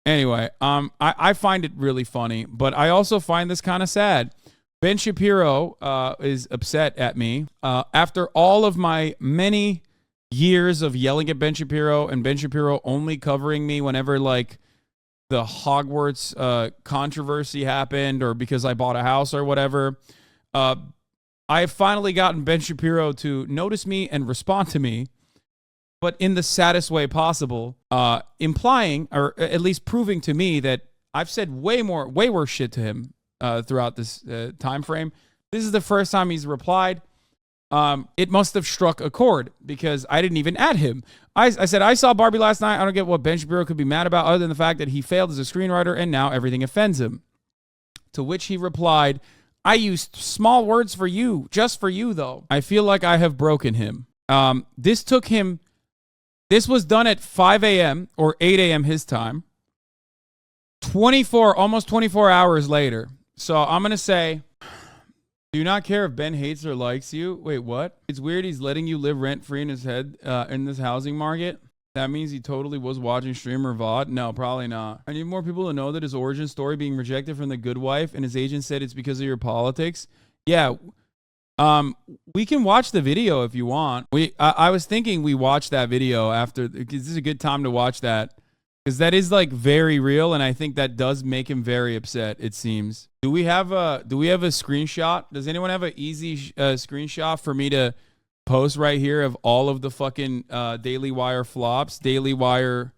Anyway, I find it really funny, but I also find this kind of sad. Ben Shapiro is upset at me after all of my many years of yelling at Ben Shapiro and Ben Shapiro only covering me whenever like the Hogwarts controversy happened or because I bought a house or whatever. I have finally gotten Ben Shapiro to notice me and respond to me, but in the saddest way possible, implying or at least proving to me that I've said way worse shit to him throughout this time frame. This is the first time he's replied. It must have struck a chord because I didn't even add him. I said, I saw Barbie last night. I don't get what Ben Shapiro could be mad about other than the fact that he failed as a screenwriter and now everything offends him. To which he replied, I used small words for you, just for you though. I feel like I have broken him. This was done at 5 a.m. or 8 a.m. his time. Almost 24 hours later. So I'm going to say, do you not care if Ben hates or likes you? Wait, what? It's weird he's letting you live rent-free in his head in this housing market. That means he totally was watching streamer VOD? No, probably not. I need more people to know that his origin story being rejected from The Good Wife and his agent said it's because of your politics. Yeah, we can watch the video if you want. I was thinking we watch that video after, because this is a good time to watch that. Because that is like very real, and I think that does make him very upset, it seems. Do we have a screenshot? Does anyone have an easy screenshot for me to post right here of all of the fucking Daily Wire flops, Daily Wire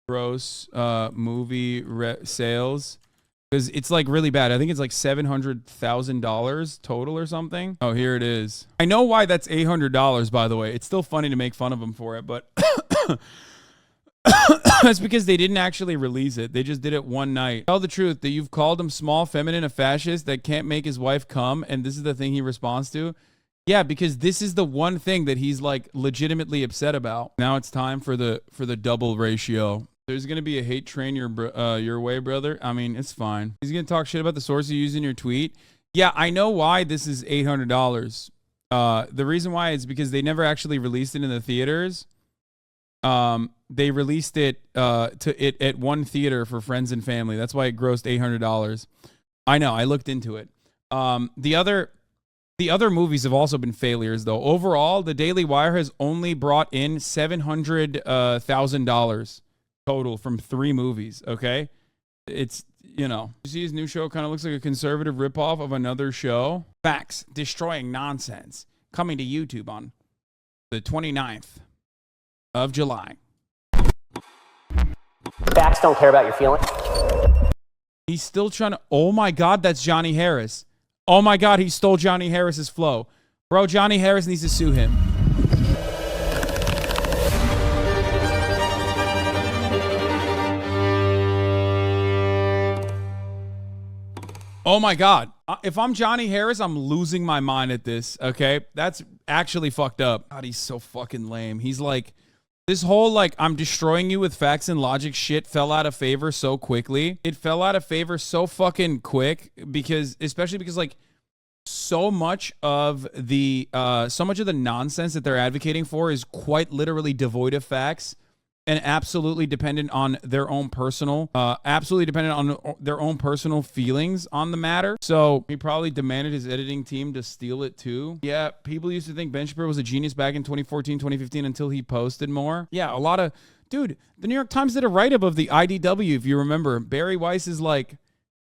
gross movie sales? Because it's like really bad. I think it's like $700,000 total or something. Oh, here it is. I know why that's $800, by the way. It's still funny to make fun of him for it, but that's because they didn't actually release it. They just did it one night. Tell the truth that you've called him small, feminine, a fascist that can't make his wife come, and this is the thing he responds to. Yeah, because this is the one thing that he's like legitimately upset about. Now it's time for the double ratio. There's gonna be a hate train your way, brother. I mean, it's fine. He's gonna talk shit about the source you use in your tweet. Yeah, I know why this is $800. The reason why is because they never actually released it in the theaters. They released it at one theater for friends and family. That's why it grossed $800. I know. I looked into it. The other movies have also been failures, though. Overall, the Daily Wire has only brought in $700,000 total from 3 movies. Okay, it's, you know, you see his new show kind of looks like a conservative ripoff of another show. Facts destroying nonsense coming to YouTube on the 29th of July. Facts don't care about your feelings. He's still trying to. Oh my God, that's Johnny Harris. Oh my God, he stole Johnny Harris's flow. Bro, Johnny Harris needs to sue him. Oh my God. If I'm Johnny Harris, I'm losing my mind at this, okay? That's actually fucked up. God, he's so fucking lame. He's like, this whole, like, I'm destroying you with facts and logic shit fell out of favor so quickly. It fell out of favor so fucking quick because, especially because, like, so much of the nonsense that they're advocating for is quite literally devoid of facts and absolutely dependent on their own personal, feelings on the matter. So he probably demanded his editing team to steal it too. Yeah, people used to think Ben Shapiro was a genius back in 2014, 2015 until he posted more. Yeah, a lot of, dude, the New York Times did a write-up of the IDW, if you remember. Barry Weiss's, like,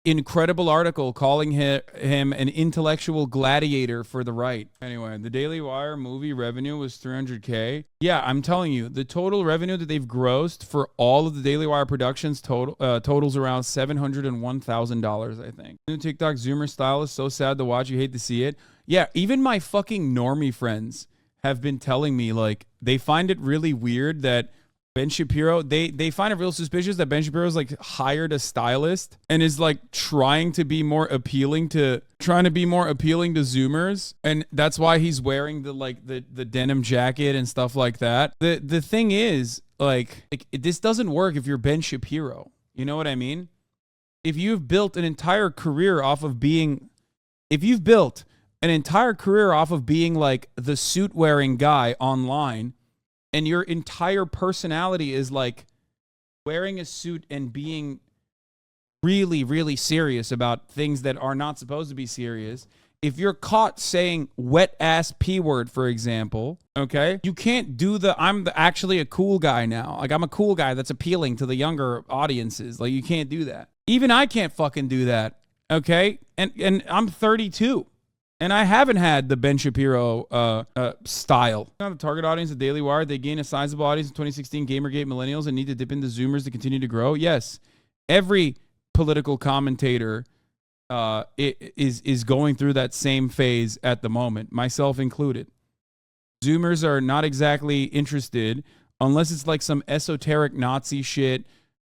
incredible article calling him an intellectual gladiator for the right. Anyway, the Daily Wire movie revenue was $300K. Yeah, I'm telling you, the total revenue that they've grossed for all of the Daily Wire productions totals around $701,000, I think. New TikTok Zoomer style is so sad to watch. You hate to see it. Yeah, even my fucking normie friends have been telling me, like, they find it really weird that Ben Shapiro, they find it real suspicious that Ben Shapiro's like hired a stylist and is like trying to be more appealing to Zoomers, and that's why he's wearing the denim jacket and stuff like that. The thing is, like this doesn't work if you're Ben Shapiro. You know what I mean? If you've built an entire career off of being like the suit wearing guy online, and your entire personality is like wearing a suit and being really, really serious about things that are not supposed to be serious, if you're caught saying wet ass P word, for example, okay, you can't do actually a cool guy now. Like, I'm a cool guy that's appealing to the younger audiences. Like, you can't do that. Even I can't fucking do that, okay? And I'm 32. And I haven't had the Ben Shapiro style. Now, the target audience of Daily Wire, they gain a sizable audience in 2016, Gamergate millennials, and need to dip into Zoomers to continue to grow. Yes, every political commentator is going through that same phase at the moment, myself included. Zoomers are not exactly interested unless it's like some esoteric Nazi shit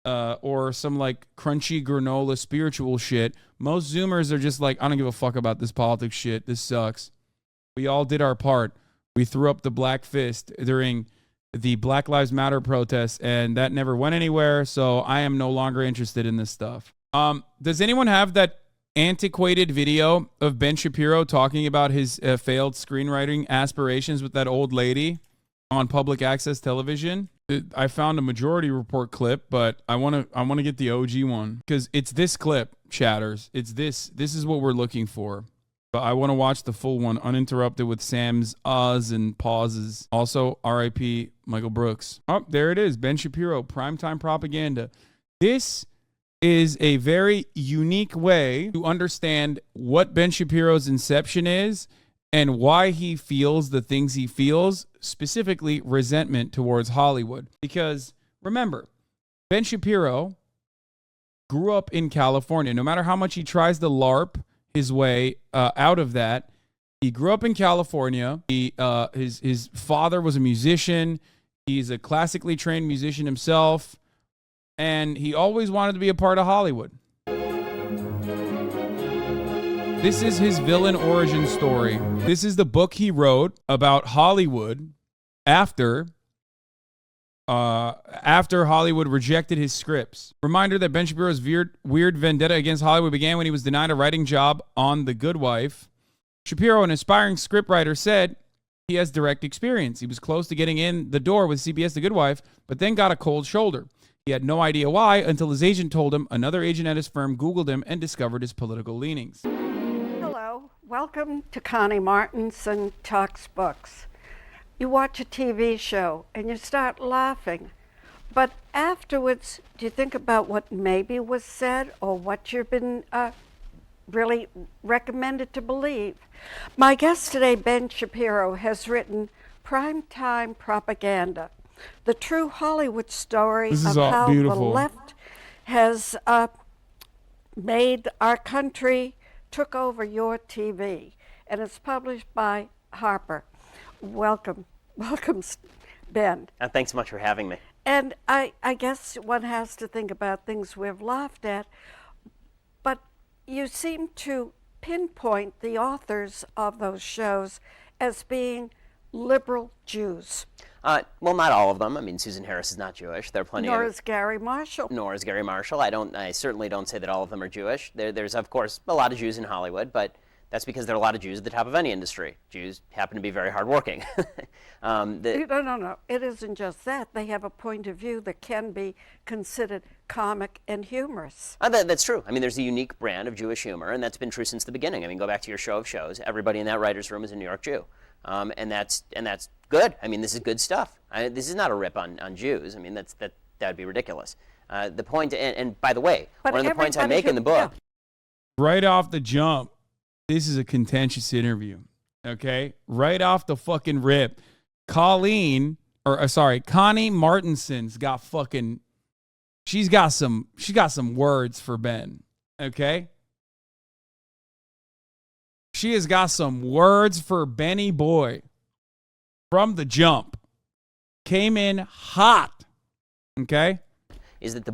or some like crunchy granola spiritual shit. Most Zoomers are just like, I don't give a fuck about this politics shit. This sucks. We all did our part. We threw up the black fist during the Black Lives Matter protests, and that never went anywhere, so I am no longer interested in this stuff. Does anyone have that antiquated video of Ben Shapiro talking about his failed screenwriting aspirations with that old lady on public access television? I found a Majority Report clip, but I want to get the OG one because it's this clip, chatters. It's this is what we're looking for. But I want to watch the full one uninterrupted with Sam's ahs and pauses. Also, R.I.P. Michael Brooks. Oh, there it is. Ben Shapiro, primetime propaganda. This is a very unique way to understand what Ben Shapiro's inception is and why he feels the things he feels, specifically resentment towards Hollywood. Because remember, Ben Shapiro grew up in California. No matter how much he tries to LARP his way out of that, he grew up in California. His father was a musician. He's a classically trained musician himself. And he always wanted to be a part of Hollywood. This is his villain origin story. This is the book he wrote about Hollywood after Hollywood rejected his scripts. Reminder that Ben Shapiro's weird vendetta against Hollywood began when he was denied a writing job on The Good Wife. Shapiro, an aspiring scriptwriter, said he has direct experience. He was close to getting in the door with CBS The Good Wife, but then got a cold shoulder. He had no idea why until his agent told him. Another agent at his firm Googled him and discovered his political leanings. Hello, welcome to Connie Martinson Talks Books. You watch a TV show and you start laughing, but afterwards, do you think about what maybe was said or what you've been really recommended to believe? My guest today, Ben Shapiro, has written Primetime Propaganda, the true Hollywood story of how the left has made our country, took over your TV, and it's published by Harper. Welcome, Ben. Thanks so much for having me. And I guess one has to think about things we've laughed at, but you seem to pinpoint the authors of those shows as being liberal Jews. Well, not all of them. I mean, Susan Harris is not Jewish. There are plenty. Nor is Gary Marshall. Nor is Gary Marshall. I certainly don't say that all of them are Jewish. There's of course a lot of Jews in Hollywood, but that's because there are a lot of Jews at the top of any industry. Jews happen to be very hardworking. No. It isn't just that. They have a point of view that can be considered comic and humorous. That's true. I mean, there's a unique brand of Jewish humor, and that's been true since the beginning. I mean, go back to your show of shows. Everybody in that writer's room is a New York Jew. And that's good. I mean, this is good stuff. This is not a rip on Jews. I mean, that would be ridiculous. The point, and by the way, one of the points I make in the book. Yeah. Right off the jump, this is a contentious interview. Okay? Right off the fucking rip. Connie Martinson's got fucking, she's got some words for Ben. Okay? She has got some words for Benny Boy from the jump. Came in hot. Okay? Is that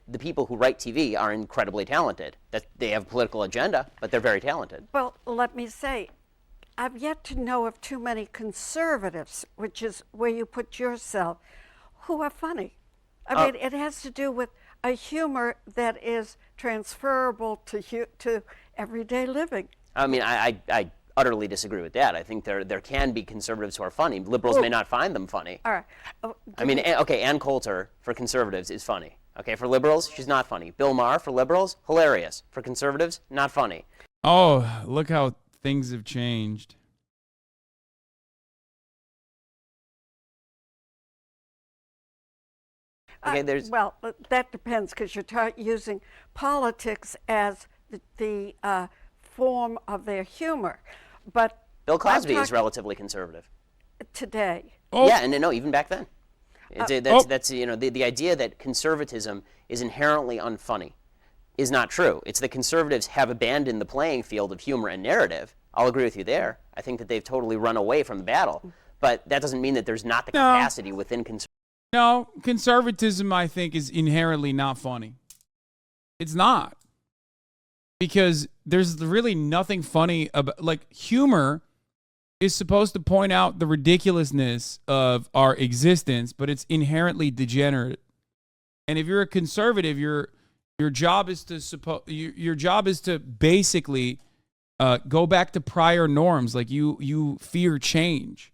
the people who write TV are incredibly talented. That they have a political agenda, but they're very talented. Well, let me say, I've yet to know of too many conservatives, which is where you put yourself, who are funny. I mean, it has to do with a humor that is transferable to everyday living. I mean, I utterly disagree with that. I think there can be conservatives who are funny. Liberals may not find them funny. All right. I mean, okay, Ann Coulter for conservatives is funny. Okay, for liberals, she's not funny. Bill Maher for liberals, hilarious. For conservatives, not funny. Oh, look how things have changed. Okay, there's well, that depends because you're using politics as the form of their humor. But Bill Cosby is relatively conservative today. Oh. Yeah, and no, even back then. That's you know, the idea that conservatism is inherently unfunny is not true. It's that conservatives have abandoned the playing field of humor and narrative. I'll agree with you there. I think that they've totally run away from the battle. But that doesn't mean that there's not the capacity within conservatism. No, conservatism, I think, is inherently not funny. It's not. Because there's really nothing funny about, like, humor is supposed to point out the ridiculousness of our existence, but it's inherently degenerate. And if you're a conservative, your job is to basically go back to prior norms. Like you fear change.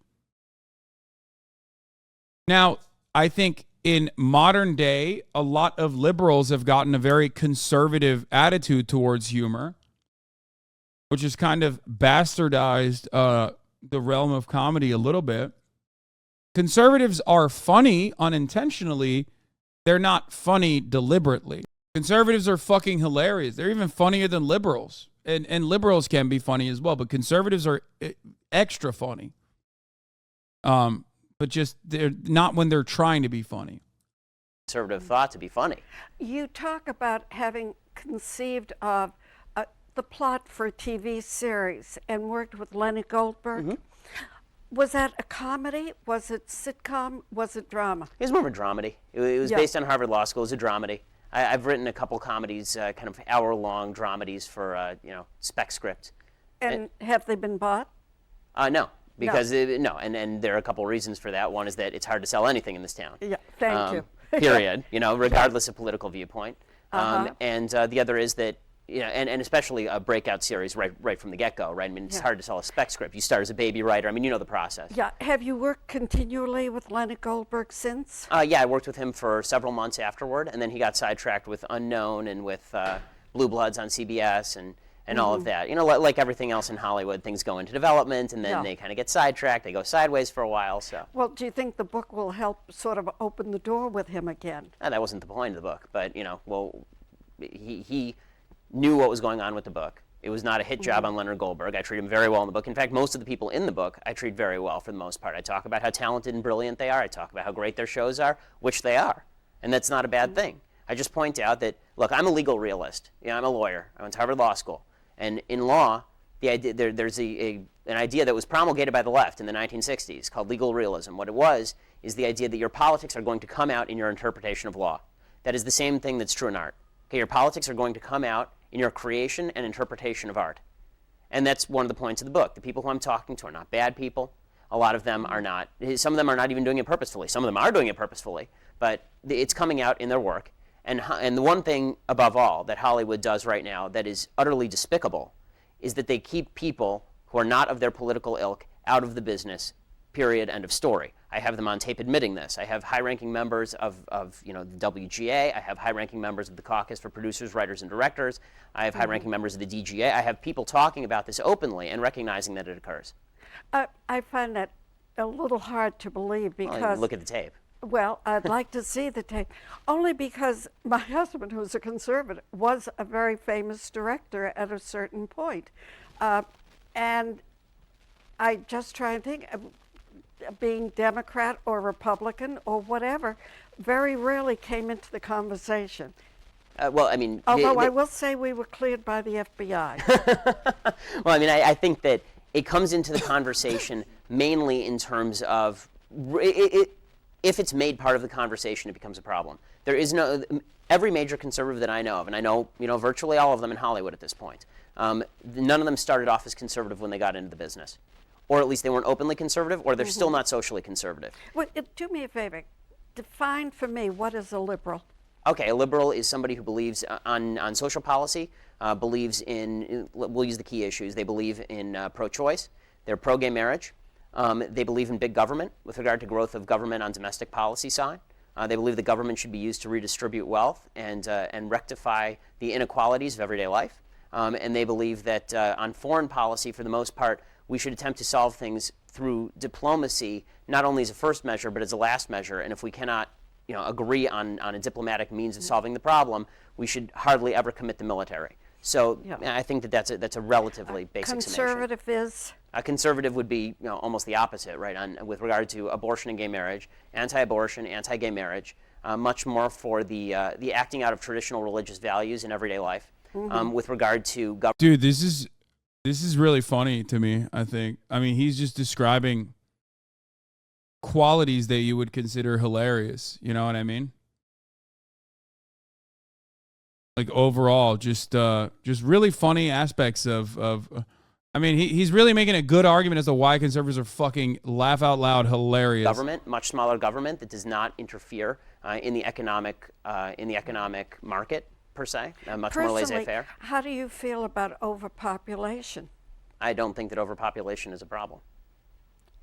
Now, I think in modern day, a lot of liberals have gotten a very conservative attitude towards humor, which has kind of bastardized the realm of comedy a little bit. Conservatives are funny unintentionally. They're not funny deliberately. Conservatives are fucking hilarious. They're even funnier than liberals. And liberals can be funny as well, but conservatives are extra funny. But just they're not when they're trying to be funny. Conservative thought to be funny. You talk about having conceived of the plot for a TV series and worked with Lenny Goldberg. Mm-hmm. Was that a comedy? Was it sitcom? Was it drama? It was more of a dramedy. It was based on Harvard Law School. It was a dramedy. I've written a couple comedies, kind of hour-long dramedies for, spec script. And have they been bought? No. Because no, and there are a couple reasons for that. One is that it's hard to sell anything in this town. Yeah, thank you. Period. Regardless of political viewpoint. And the other is that and especially a breakout series right from the get-go, right? I mean, it's hard to sell a spec script. You start as a baby writer. I mean, you know the process. Yeah. Have you worked continually with Lenny Goldberg since? Yeah, I worked with him for several months afterward, and then he got sidetracked with Unknown and with Blue Bloods on CBS and all of that. Like everything else in Hollywood, things go into development, and then they kind of get sidetracked. They go sideways for a while. So. Well, do you think the book will help sort of open the door with him again? That wasn't the point of the book, but he knew what was going on with the book. It was not a hit job on Leonard Goldberg. I treat him very well in the book. In fact, most of the people in the book I treat very well for the most part. I talk about how talented and brilliant they are. I talk about how great their shows are, which they are, and that's not a bad thing. I just point out that, look, I'm a legal realist. I'm a lawyer. I went to Harvard Law School. And in law, the idea, there's an idea that was promulgated by the left in the 1960s called legal realism. What it was is the idea that your politics are going to come out in your interpretation of law. That is the same thing that's true in art. Okay, your politics are going to come out in your creation and interpretation of art. And that's one of the points of the book. The people who I'm talking to are not bad people. A lot of them are not. Some of them are not even doing it purposefully. Some of them are doing it purposefully. But it's coming out in their work. And the one thing, above all, that Hollywood does right now that is utterly despicable is that they keep people who are not of their political ilk out of the business, period, end of story. I have them on tape admitting this. I have high-ranking members of the WGA. I have high-ranking members of the Caucus for Producers, Writers, and Directors. I have high-ranking members of the DGA. I have people talking about this openly and recognizing that it occurs. I find that a little hard to believe because... Well, look at the tape. Well, I'd like to see the tape, only because my husband, who's a conservative, was a very famous director at a certain point. And I just try and think, being Democrat or Republican or whatever, very rarely came into the conversation. Well, I mean... Although I will say we were cleared by the FBI. Well, I mean, I think that it comes into the conversation mainly in terms of... If it's made part of the conversation, it becomes a problem. There is every major conservative that I know of, and I know virtually all of them in Hollywood at this point, none of them started off as conservative when they got into the business. Or at least they weren't openly conservative, or they're still not socially conservative. Well, do me a favor. Define for me what is a liberal. Okay, a liberal is somebody who believes on social policy, believes in, we'll use the key issues, they believe in pro-choice, they're pro-gay marriage, they believe in big government with regard to growth of government on domestic policy side. They believe the government should be used to redistribute wealth and rectify the inequalities of everyday life. And they believe that on foreign policy, for the most part, we should attempt to solve things through diplomacy, not only as a first measure, but as a last measure. And if we cannot agree on a diplomatic means of solving the problem, we should hardly ever commit the military. So yeah. I think that's a relatively basic conservative summation. Is? A conservative would be almost the opposite, right, with regard to abortion and gay marriage, anti-abortion, anti-gay marriage, much more for the acting out of traditional religious values in everyday life. With regard to government. Dude, this is really funny to me, I think. I mean, he's just describing qualities that you would consider hilarious. You know what I mean? Like overall, just really funny aspects of I mean, he's really making a good argument as to why conservatives are fucking laugh out loud hilarious. Government, much smaller government that does not interfere in the economic market per se, much more laissez-faire. How do you feel about overpopulation? I don't think that overpopulation is a problem.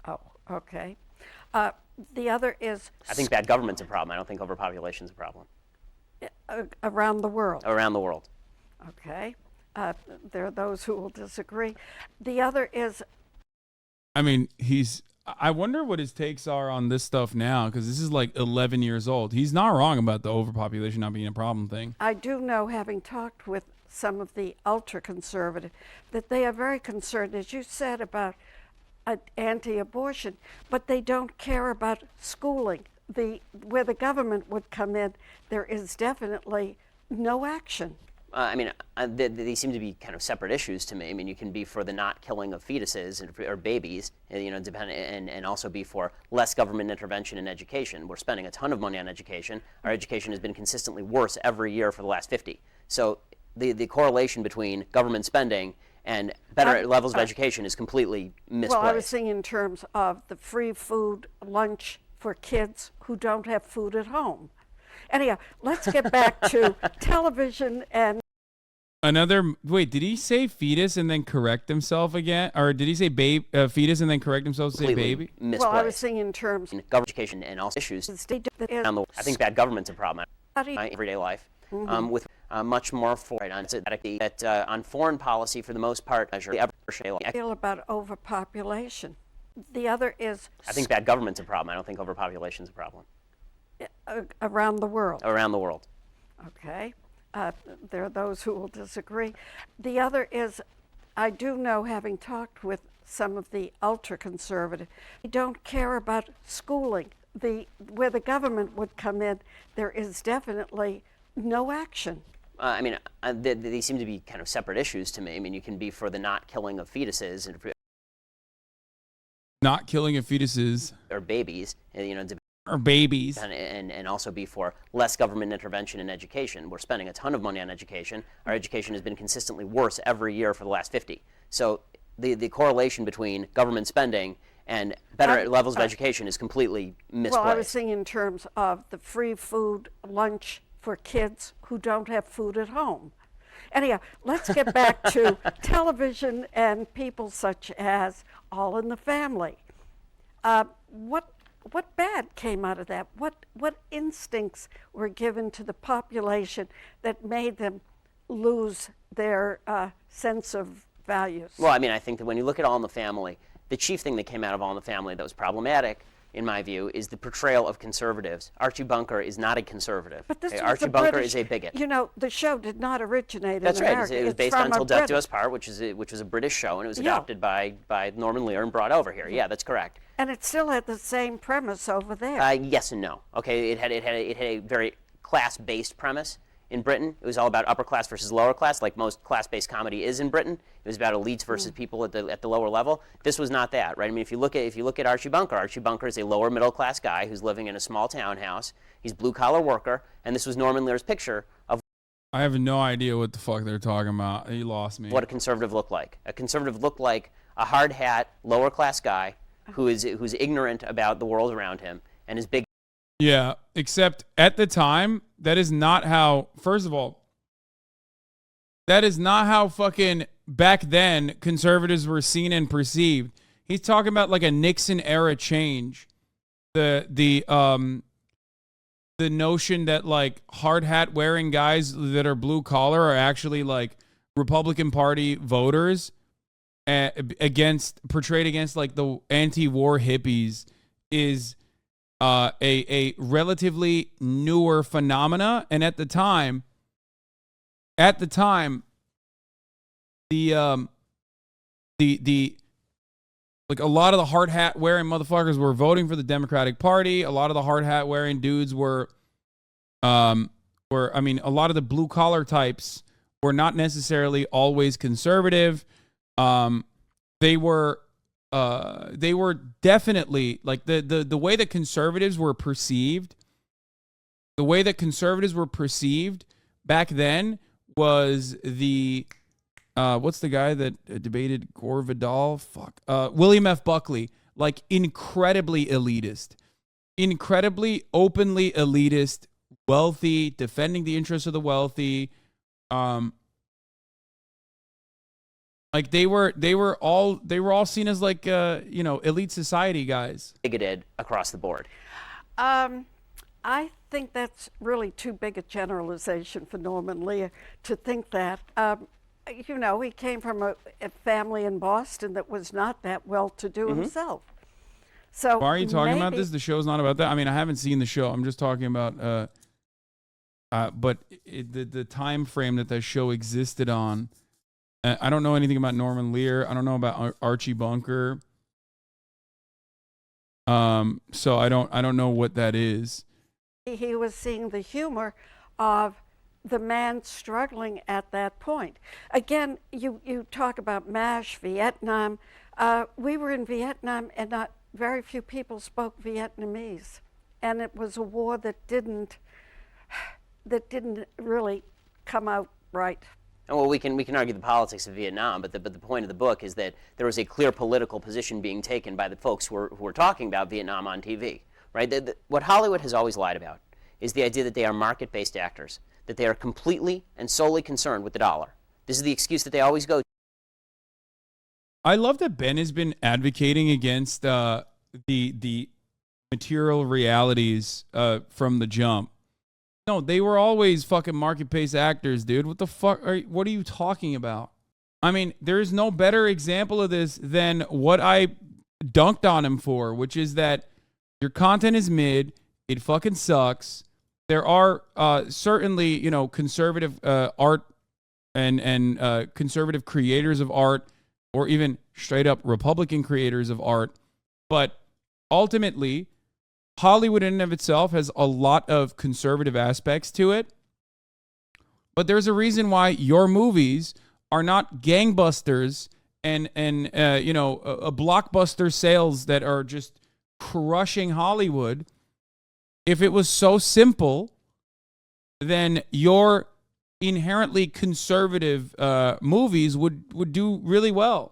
Oh, okay. The other is... I think bad government's a problem. I don't think overpopulation is a problem. Around the world? Around the world. Okay. There are those who will disagree. The other is... I mean, I wonder what his takes are on this stuff now, because this is like 11 years old. He's not wrong about the overpopulation not being a problem thing. I do know, having talked with some of the ultra-conservative, that they are very concerned, as you said, about anti-abortion, but they don't care about schooling. Where the government would come in, there is definitely no action. I mean, they seem to be kind of separate issues to me. I mean, you can be for the not killing of fetuses or babies, and also be for less government intervention in education. We're spending a ton of money on education. Our education has been consistently worse every year for the last 50. So the correlation between government spending and better levels of education is completely misplaced. Well, I was thinking in terms of the free food lunch for kids who don't have food at home. Anyhow, let's get back to television and... Wait, did he say fetus and then correct himself again? Or did he say fetus and then correct himself to say baby? Misplaced. Well, I was thinking in terms... Government education and also issues. I think bad government's a problem in everyday life. With much more for on foreign policy, for the most part, I feel about overpopulation. The other is... I think bad government's a problem. I don't think overpopulation is a problem. Around the world? Around the world. Okay. There are those who will disagree. The other is, I do know, having talked with some of the ultra-conservative, they don't care about schooling. Where the government would come in, there is definitely no action. I mean, they seem to be kind of separate issues to me. I mean, you can be for the not killing of fetuses not killing of fetuses or babies, or babies, and also be for less government intervention in education. We're spending a ton of money on education. Our education has been consistently worse every year for the last 50. So the correlation between government spending and better levels of education is completely misplaced. Well, I was thinking in terms of the free food lunch for kids who don't have food at home. Anyhow, let's get back to television and people such as All in the Family. What bad came out of that? What instincts were given to the population that made them lose their sense of values? Well, I mean, I think that when you look at All in the Family, the chief thing that came out of All in the Family that was problematic, in my view, is the portrayal of conservatives. Archie Bunker is not a conservative. But this Archie Bunker is a bigot. You know, the show did not originate That's in right. America. It was based on Until Death Do Us Part, which was a British show, and it was adopted by Norman Lear and brought over here. Yeah, that's correct. And it still had the same premise over there. Yes and no. Okay, it had a very class-based premise. In Britain, it was all about upper class versus lower class, like most class-based comedy is in Britain. It was about elites versus people at the lower level. This was not that, right? I mean, if you look at Archie Bunker is a lower middle class guy who's living in a small townhouse. He's blue collar worker, and this was Norman Lear's picture of. I have no idea what the fuck they're talking about. You lost me. What a conservative looked like. A conservative looked like a hard hat, lower class guy who is ignorant about the world around him and is big. Yeah, except at the time, that is not how, first of all, that is not how fucking back then conservatives were seen and perceived. He's talking about like a Nixon era change. The notion that like hard hat wearing guys that are blue collar are actually like Republican Party voters portrayed against like the anti-war hippies is a relatively newer phenomena. And at the time, the like a lot of the hard hat wearing motherfuckers were voting for the Democratic Party. A lot of the hard hat wearing dudes were a lot of the blue collar types were not necessarily always conservative. They were definitely like the way that conservatives were perceived. The way that conservatives were perceived back then was the what's the guy that debated Gore Vidal? William F. Buckley. Like incredibly elitist, incredibly openly elitist, wealthy, defending the interests of the wealthy. Like they were all seen as like elite society guys. Bigoted across the board. I think that's really too big a generalization for Norman Lear to think that. He came from a family in Boston that was not that well-to-do himself. So why are you talking about this? The show's not about that. I mean, I haven't seen the show. I'm just talking about, but the time frame that that show existed on. I don't know anything about Norman Lear. I don't know about Archie Bunker. So I don't know what that is. He was seeing the humor of the man struggling at that point. Again, you talk about MASH, Vietnam. We were in Vietnam and not very few people spoke Vietnamese. And it was a war that didn't really come out right. Well, we can argue the politics of Vietnam, but the point of the book is that there was a clear political position being taken by the folks who were talking about Vietnam on TV, right? What Hollywood has always lied about is the idea that they are market-based actors, that they are completely and solely concerned with the dollar. This is the excuse that they always go to. I love that Ben has been advocating against the material realities from the jump. No, they were always fucking market-based actors, dude. What the fuck? What are you talking about? I mean, there's no better example of this than what I dunked on him for, which is that your content is mid. It fucking sucks. There are certainly, conservative art and conservative creators of art, or even straight up Republican creators of art. But ultimately, Hollywood in and of itself has a lot of conservative aspects to it. But there's a reason why your movies are not gangbusters and a blockbuster sales that are just crushing Hollywood. If it was so simple, then your inherently conservative movies would do really well.